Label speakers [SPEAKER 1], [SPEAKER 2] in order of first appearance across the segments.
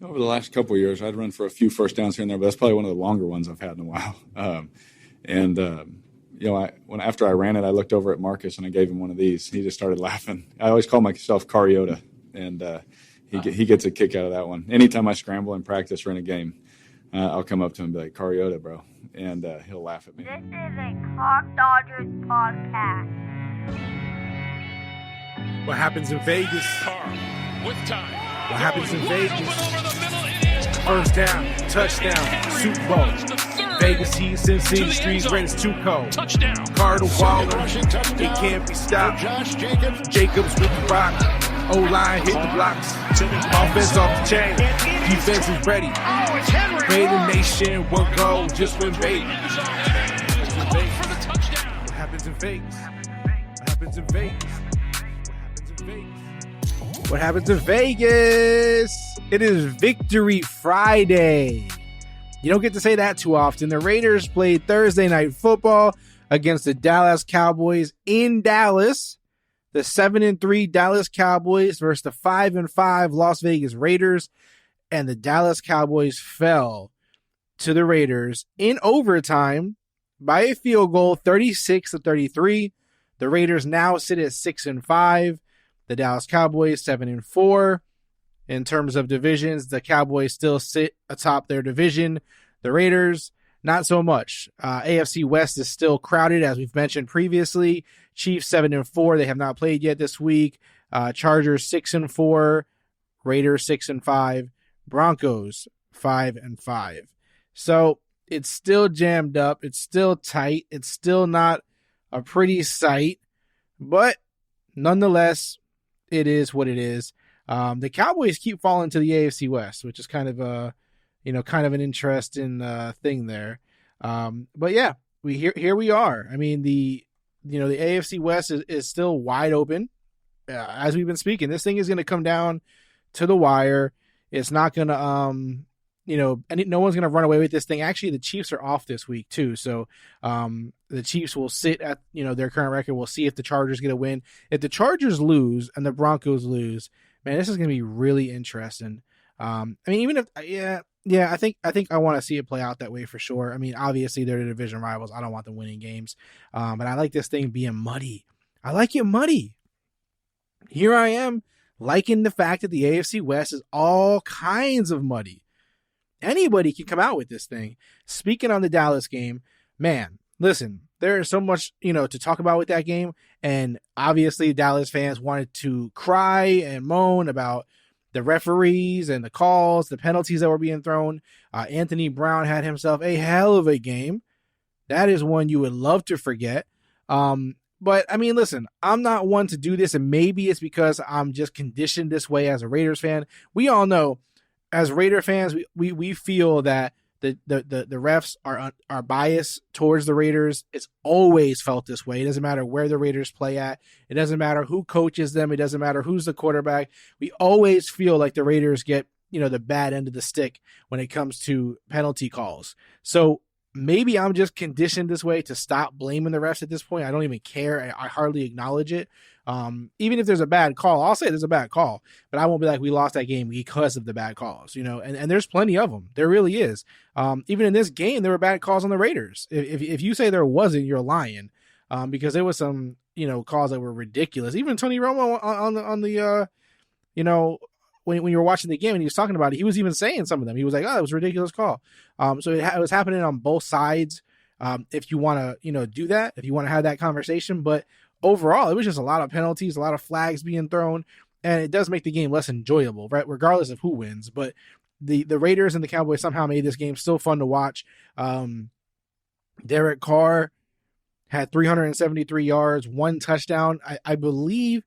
[SPEAKER 1] Over the last couple of years, I'd run for a few first downs here and there, but that's probably one of the longer ones I've had in a while. After I ran it, I looked over at Marcus and I gave him one of these. He just started laughing. I always call myself Carr, and he gets a kick out of that one. Anytime I scramble in practice or in a game, I'll come up to him and be like, Carr, bro, and he'll laugh at me.
[SPEAKER 2] This is a Hawk Dodgers podcast.
[SPEAKER 3] What happens in Vegas?
[SPEAKER 4] Carr with time.
[SPEAKER 3] What happens in Vegas? First down, touchdown, Super Bowl. Vegas Heat, Sin City Streets, Reds 2 cold.
[SPEAKER 4] Touchdown.
[SPEAKER 3] Carr to Waller, it can't be stopped. Jacobs with the rock. O-line hit the blocks. Offense off the chain. Defense is ready. Raider Nation, one goal, just win Vegas. What happens in Vegas? What happens in Vegas? What happens in Vegas? It is Victory Friday. You don't get to say that too often. The Raiders played Thursday Night Football against the Dallas Cowboys in Dallas. The 7-3 Dallas Cowboys versus the 5-5 Las Vegas Raiders. And the Dallas Cowboys fell to the Raiders in overtime by a field goal, 36-33. The Raiders now sit at 6-5. The Dallas Cowboys 7-4. In terms of divisions, the Cowboys still sit atop their division. The Raiders, not so much. AFC West is still crowded, as we've mentioned previously. Chiefs 7-4. They have not played yet this week. Chargers 6-4. Raiders 6-5. Broncos 5-5. So it's still jammed up. It's still tight. It's still not a pretty sight, but nonetheless, it is what it is. The Cowboys keep falling to the AFC West, which is kind of an interesting thing there. But yeah, here we are. I mean, the AFC West is still wide open. As we've been speaking, this thing is going to come down to the wire. It's not going to, no one's going to run away with this thing. Actually, the Chiefs are off this week too. So, the Chiefs will sit at, their current record. We'll see if the Chargers get a win. If the Chargers lose and the Broncos lose, man, this is going to be really interesting. I think I want to see it play out that way for sure. I mean, obviously they're the division rivals. I don't want them winning games. But I like this thing being muddy. I like it muddy. Here I am liking the fact that the AFC West is all kinds of muddy. Anybody can come out with this thing. Speaking on the Dallas game, man, listen, there is so much, to talk about with that game. And obviously Dallas fans wanted to cry and moan about the referees and the calls, the penalties that were being thrown. Anthony Brown had himself a hell of a game. That is one you would love to forget. But I mean, listen, I'm not one to do this, and maybe it's because I'm just conditioned this way as a Raiders fan. We all know, as Raider fans, we feel that the refs are biased towards the Raiders. It's always felt this way. It doesn't matter where the Raiders play at. It doesn't matter who coaches them. It doesn't matter who's the quarterback. We always feel like the Raiders get, the bad end of the stick when it comes to penalty calls. So maybe I'm just conditioned this way to stop blaming the refs at this point. I don't even care. I hardly acknowledge it. Even if there's a bad call, I'll say there's a bad call, but I won't be like, we lost that game because of the bad calls, and there's plenty of them. There really is. Even in this game, there were bad calls on the Raiders. If you say there wasn't, you're lying. Because there was some, calls that were ridiculous. Even Tony Romo on the when you were watching the game and he was talking about it, he was even saying some of them. He was like, oh, it was a ridiculous call. So it was happening on both sides. If you want to, do that, if you want to have that conversation, but overall, it was just a lot of penalties, a lot of flags being thrown, and it does make the game less enjoyable, right? Regardless of who wins. But the Raiders and the Cowboys somehow made this game still fun to watch. Derek Carr had 373 yards, 1 touchdown. I believe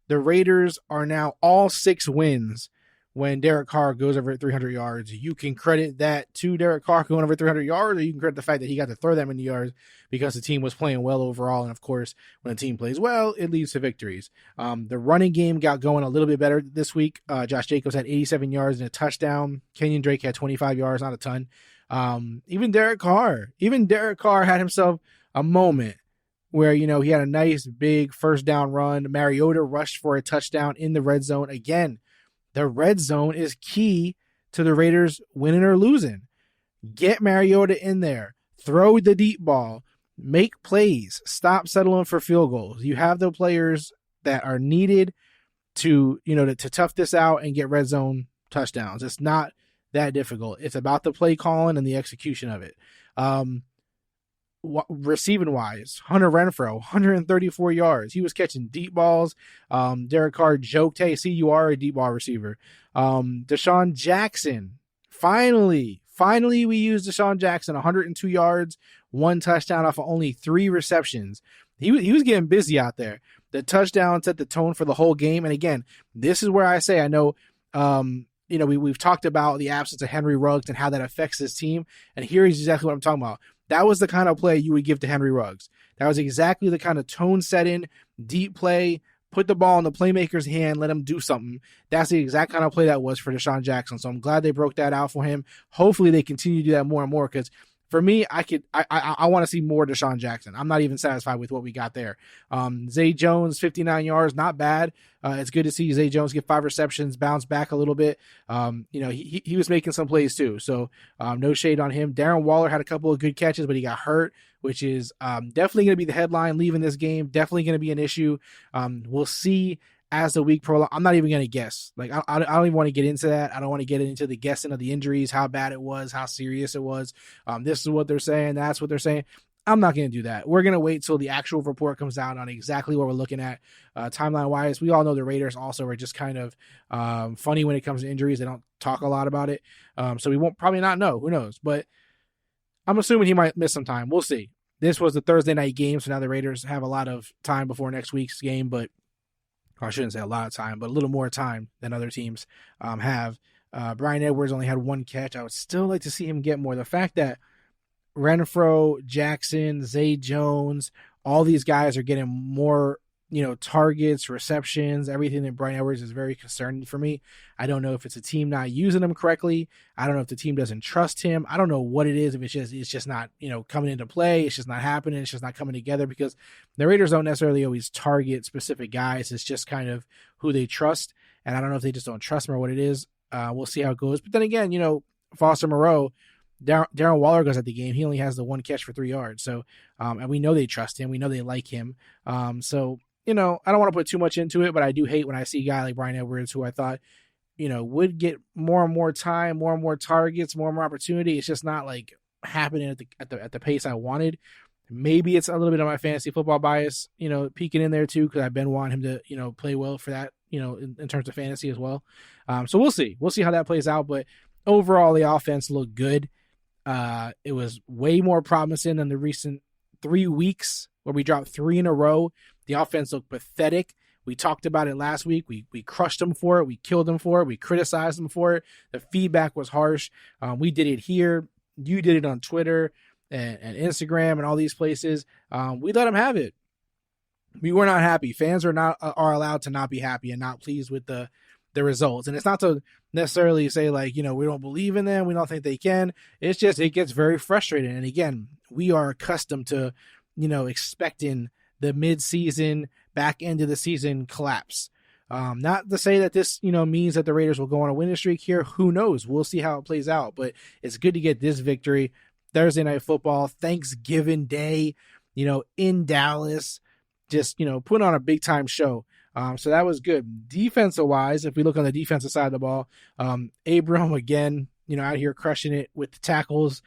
[SPEAKER 3] the Raiders are now all 6 wins when Derek Carr goes over 300 yards. You can credit that to Derek Carr going over 300 yards, or you can credit the fact that he got to throw that many yards because the team was playing well overall. And of course, when a team plays well, it leads to victories. The running game got going a little bit better this week. Josh Jacobs had 87 yards and a touchdown. Kenyon Drake had 25 yards, not a ton. Even Derek Carr had himself a moment where, he had a nice big first down run. Mariota rushed for a touchdown in the red zone. Again, the red zone is key to the Raiders winning or losing. Get Mariota in there. Throw the deep ball. Make plays. Stop settling for field goals. You have the players that are needed to tough this out and get red zone touchdowns. It's not that difficult. It's about the play calling and the execution of it. Receiving wise, Hunter Renfrow, 134 yards. He was catching deep balls. Derek Carr joked, "Hey, see, you are a deep ball receiver." DeSean Jackson, finally we used DeSean Jackson, 102 yards, 1 touchdown off of only 3 receptions. He was getting busy out there. The touchdown set the tone for the whole game. And again, this is where I say, I know, we've talked about the absence of Henry Ruggs and how that affects this team. And here is exactly what I'm talking about. That was the kind of play you would give to Henry Ruggs. That was exactly the kind of tone setting, deep play, put the ball in the playmaker's hand, let him do something. That's the exact kind of play that was for DeSean Jackson. So I'm glad they broke that out for him. Hopefully they continue to do that more and more, because for me, I want to see more DeSean Jackson. I'm not even satisfied with what we got there. Zay Jones, 59 yards, not bad. It's good to see Zay Jones get 5 receptions, bounce back a little bit. He was making some plays too, so no shade on him. Darren Waller had a couple of good catches, but he got hurt, which is definitely going to be the headline leaving this game. Definitely going to be an issue. We'll see as the week prolongs. I'm not even going to guess. Like, I don't even want to get into that. I don't want to get into the guessing of the injuries, how bad it was, how serious it was. This is what they're saying. That's what they're saying. I'm not going to do that. We're going to wait till the actual report comes out on exactly what we're looking at timeline-wise. We all know the Raiders also are just kind of funny when it comes to injuries. They don't talk a lot about it. So we won't probably not know. Who knows? But I'm assuming he might miss some time. We'll see. This was the Thursday night game, so now the Raiders have a lot of time before next week's game, but I shouldn't say a lot of time, but a little more time than other teams have. Bryan Edwards only had 1 catch. I would still like to see him get more. The fact that Renfrow, Jackson, Zay Jones, all these guys are getting more, targets, receptions, everything that Bryan Edwards is very concerning for me. I don't know if it's a team not using him correctly. I don't know if the team doesn't trust him. I don't know what it is. If it's just not, coming into play. It's just not happening. It's just not coming together, because the Raiders don't necessarily always target specific guys. It's just kind of who they trust. And I don't know if they just don't trust him or what it is. We'll see how it goes. But then again, Foster Moreau, Darren Waller goes at the game. He only has the 1 catch for 3 yards. So, and we know they trust him. We know they like him. So, I don't want to put too much into it, but I do hate when I see a guy like Bryan Edwards, who I thought, would get more and more time, more and more targets, more and more opportunity. It's just not like happening at the pace I wanted. Maybe it's a little bit of my fantasy football bias, peeking in there too, because I've been wanting him to, play well for that, in terms of fantasy as well. So we'll see. We'll see how that plays out. But overall, the offense looked good. It was way more promising than the recent 3 weeks where we dropped 3 in a row. The offense looked pathetic. We talked about it last week. We crushed them for it. We killed them for it. We criticized them for it. The feedback was harsh. We did it here. You did it on Twitter and Instagram and all these places. We let them have it. We were not happy. Fans are allowed to not be happy and not pleased with the results. And it's not to necessarily say like, we don't believe in them. We don't think they can. It's just, it gets very frustrating. And again, we are accustomed to, expecting the mid-season, back end of the season collapse. Not to say that this, means that the Raiders will go on a winning streak here. Who knows? We'll see how it plays out. But it's good to get this victory. Thursday Night Football, Thanksgiving Day, in Dallas. Just, put on a big-time show. So that was good. Defensive-wise, if we look on the defensive side of the ball, Abram, again, out here crushing it with the tackles.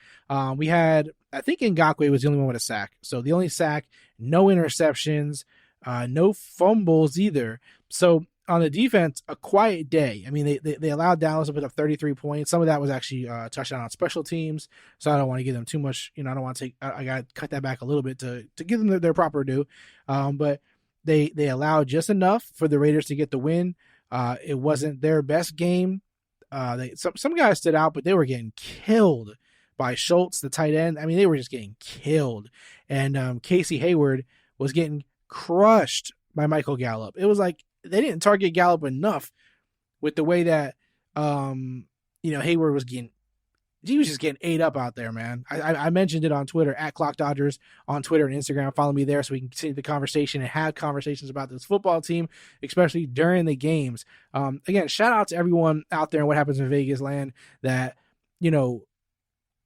[SPEAKER 3] We had, I think Ngakoue was the only one with a sack. So the only sack, no interceptions, no fumbles either. So on the defense, a quiet day. I mean, they allowed Dallas to put up 33 points. Some of that was actually a touchdown on special teams. So I don't want to give them too much. I don't want to I got to cut that back a little bit to give them their proper due. But they allowed just enough for the Raiders to get the win. It wasn't their best game. Some guys stood out, but they were getting killed by Schultz, the tight end. I mean, they were just getting killed. And Casey Hayward was getting crushed by Michael Gallup. It was like they didn't target Gallup enough with the way that Hayward was getting he was just getting ate up out there, man. I mentioned it on Twitter, at Clock Dodgers on Twitter and Instagram. Follow me there so we can continue the conversation and have conversations about this football team, especially during the games. Again, shout out to everyone out there and what happens in Vegas land that,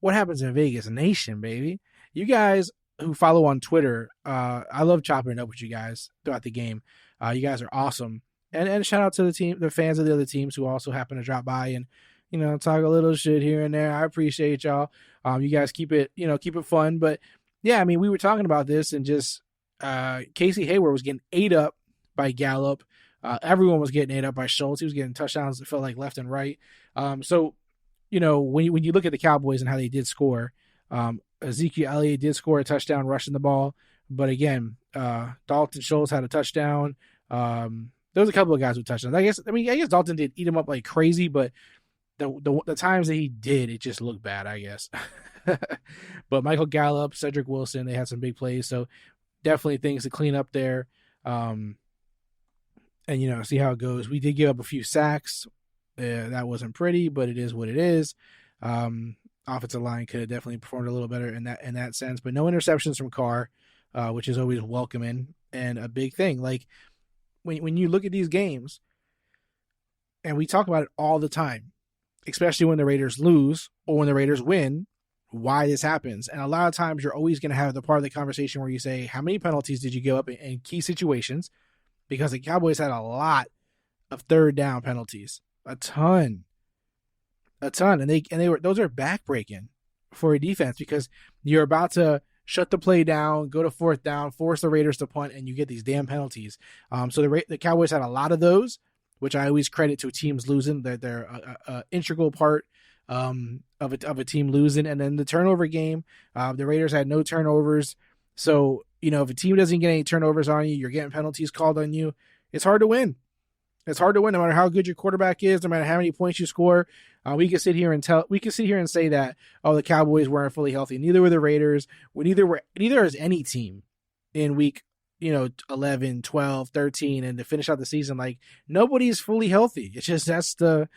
[SPEAKER 3] what happens in Vegas Nation, baby. You guys who follow on Twitter, I love chopping it up with you guys throughout the game. You guys are awesome. And shout out to the team, the fans of the other teams who also happen to drop by and, talk a little shit here and there. I appreciate y'all. You guys keep it fun. But yeah, I mean, we were talking about this and just Casey Hayward was getting ate up by Gallup. Everyone was getting ate up by Schultz. He was getting touchdowns that felt like left and right. So, when you look at the Cowboys and how they did score, Ezekiel Elliott did score a touchdown rushing the ball. But again, Dalton Schultz had a touchdown. There was a couple of guys with touchdowns. I guess Dalton did eat him up like crazy, but the times that he did, it just looked bad, I guess. But Michael Gallup, Cedric Wilson, they had some big plays. So definitely things to clean up there. And, see how it goes. We did give up a few sacks. That wasn't pretty, but it is what it is. Offensive line could have definitely performed a little better in that sense, but no interceptions from Carr, which is always welcoming and a big thing. Like when you look at these games, and we talk about it all the time, especially when the Raiders lose or when the Raiders win, why this happens. And a lot of times you're always going to have the part of the conversation where you say, how many penalties did you give up in key situations? Because the Cowboys had a lot of third down penalties, a ton. And those are backbreaking for a defense because you're about to shut the play down, go to fourth down, force the Raiders to punt, and you get these damn penalties. So the Cowboys had a lot of those, which I always credit to teams losing. They're an integral part of a team losing. And then the turnover game, the Raiders had no turnovers. So, if a team doesn't get any turnovers on you, you're getting penalties called on you. It's hard to win. It's hard to win no matter how good your quarterback is, no matter how many points you score. We can sit here and say that, the Cowboys weren't fully healthy. Neither were the Raiders. Neither is any team in week 11, 12, 13, and to finish out the season, like nobody's fully healthy. It's just that's the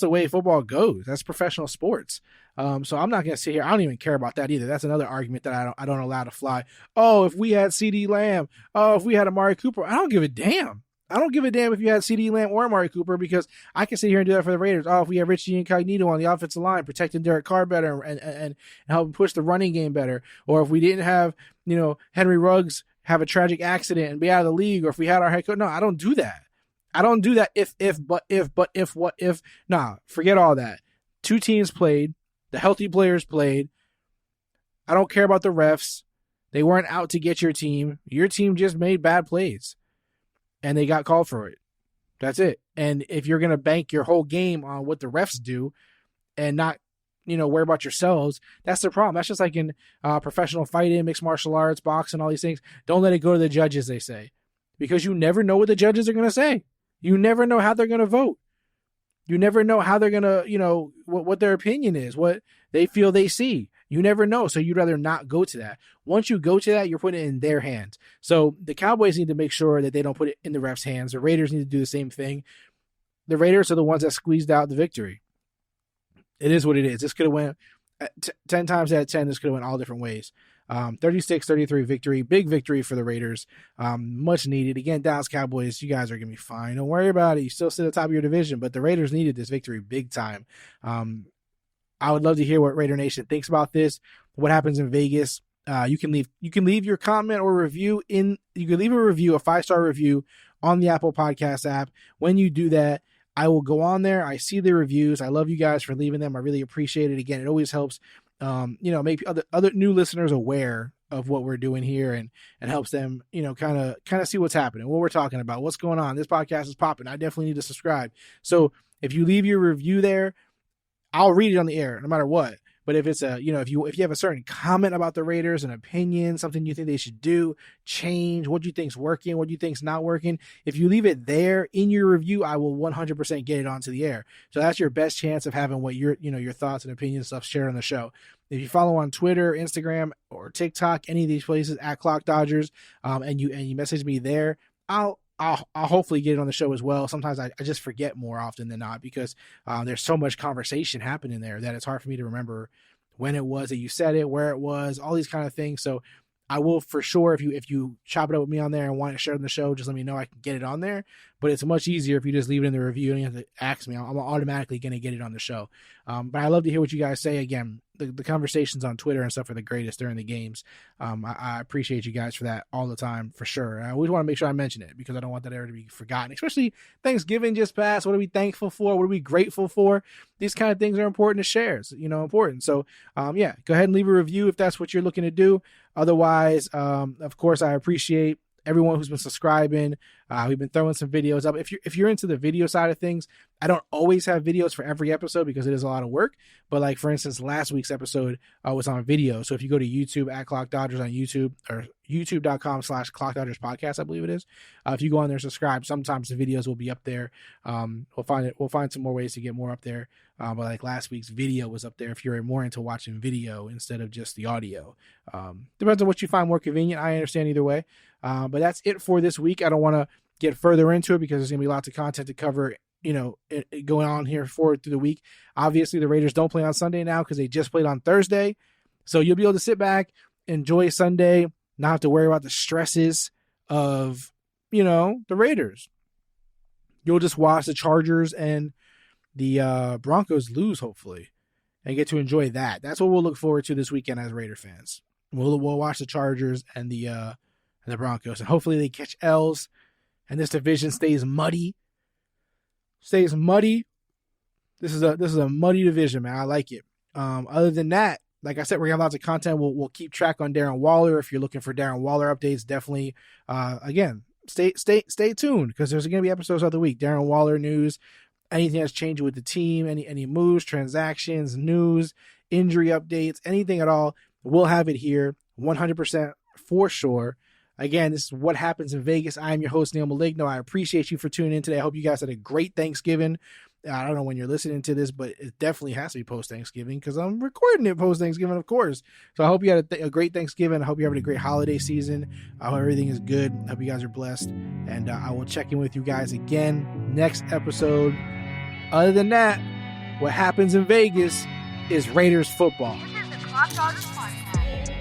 [SPEAKER 3] way football goes. That's professional sports. So I'm not gonna sit here. I don't even care about that either. That's another argument that I don't allow to fly. Oh, if we had CeeDee Lamb, if we had Amari Cooper, I don't give a damn. I don't give a damn if you had CeeDee Lamb or Amari Cooper because I can sit here and do that for the Raiders. If we have Richie Incognito on the offensive line, protecting Derek Carr better and helping push the running game better, or if we didn't have Henry Ruggs have a tragic accident and be out of the league, or if we had our head coach. No, I don't do that. I don't do that. If. Nah, forget all that. Two teams played. The healthy players played. I don't care about the refs. They weren't out to get your team. Your team just made bad plays. And they got called for it. That's it. And if you're going to bank your whole game on what the refs do and not, worry about yourselves, that's the problem. That's just like in professional fighting, mixed martial arts, boxing, all these things. Don't let it go to the judges, they say. Because you never know what the judges are going to say. You never know how they're going to vote. You never know how they're going to, what their opinion is, what they feel they see. You never know. So you'd rather not go to that. Once you go to that, you're putting it in their hands. So the Cowboys need to make sure that they don't put it in the refs' hands. The Raiders need to do the same thing. The Raiders are the ones that squeezed out the victory. It is what it is. This could have went 10 times out of 10. This could have went all different ways. 36-33 victory. Big victory for the Raiders. Much needed. Again, Dallas Cowboys, you guys are going to be fine. Don't worry about it. You still sit at the top of your division, but the Raiders needed this victory big time. I would love to hear what Raider Nation thinks about this. What happens in Vegas? You can leave your comment or review you can leave a review, a 5-star review on the Apple Podcast app. When you do that, I will go on there. I see the reviews. I love you guys for leaving them. I really appreciate it. Again, it always helps, make other new listeners aware of what we're doing here and helps them, kind of see what's happening, what we're talking about, what's going on. This podcast is popping. I definitely need to subscribe. So if you leave your review there, I'll read it on the air no matter what. But if it's if you have a certain comment about the Raiders, an opinion, something you think they should do, change, what you think's working, what you think's not working, if you leave it there in your review, I will 100% get it onto the air. So that's your best chance of having what your thoughts and opinions stuff shared on the show. If you follow on Twitter, Instagram, or TikTok, any of these places at Clock Dodgers, and you message me there, I'll I'll hopefully get it on the show as well. Sometimes I just forget more often than not because there's so much conversation happening there that it's hard for me to remember when it was that you said it, where it was, all these kind of things. So I will for sure, if you chop it up with me on there and want it shared on the show, just let me know. I can get it on there. But it's much easier if you just leave it in the review and you have to ask me. I'm automatically going to get it on the show. But I love to hear what you guys say. Again, the conversations on Twitter and stuff are the greatest during the games. I appreciate you guys for that all the time, for sure. I always want to make sure I mention it because I don't want that ever to be forgotten, especially Thanksgiving just passed. What are we thankful for? What are we grateful for? These kind of things are important to share. It's, important. So, yeah, go ahead and leave a review if that's what you're looking to do. Otherwise, of course, I appreciate everyone who's been subscribing. We've been throwing some videos up. If you're into the video side of things, I don't always have videos for every episode because it is a lot of work. But like, for instance, last week's episode was on video. So if you go to YouTube at Clock Dodgers on YouTube, or youtube.com/Clock Dodgers podcast, I believe it is. If you go on there and subscribe, sometimes the videos will be up there. We'll find some more ways to get more up there. But like last week's video was up there if you're more into watching video instead of just the audio. Depends on what you find more convenient. I understand either way. But that's it for this week. I don't want to get further into it because there's going to be lots of content to cover, going on here forward through the week. Obviously, the Raiders don't play on Sunday now because they just played on Thursday. So you'll be able to sit back, enjoy Sunday, not have to worry about the stresses of, the Raiders. You'll just watch the Chargers and the Broncos lose, hopefully, and get to enjoy that. That's what we'll look forward to this weekend as Raider fans. We'll watch the Chargers and the Broncos, and hopefully they catch L's, and this division stays muddy. This is a muddy division, man. I like it. Other than that, like I said, we're gonna have lots of content. We'll keep track on Darren Waller. If you're looking for Darren Waller updates, definitely again stay tuned because there's gonna be episodes of the week. Darren Waller news, anything that's changing with the team, any moves, transactions, news, injury updates, anything at all, we'll have it here 100% for sure. Again, this is What Happens in Vegas. I am your host, Neil Maligno. I appreciate you for tuning in today. I hope you guys had a great Thanksgiving. I don't know when you're listening to this, but it definitely has to be post-Thanksgiving because I'm recording it post-Thanksgiving, of course. So I hope you had a great Thanksgiving. I hope you're having a great holiday season. I hope everything is good. I hope you guys are blessed. And I will check in with you guys again next episode. Other than that, What Happens in Vegas is Raiders football.
[SPEAKER 2] This is the Clock Dodgers podcast.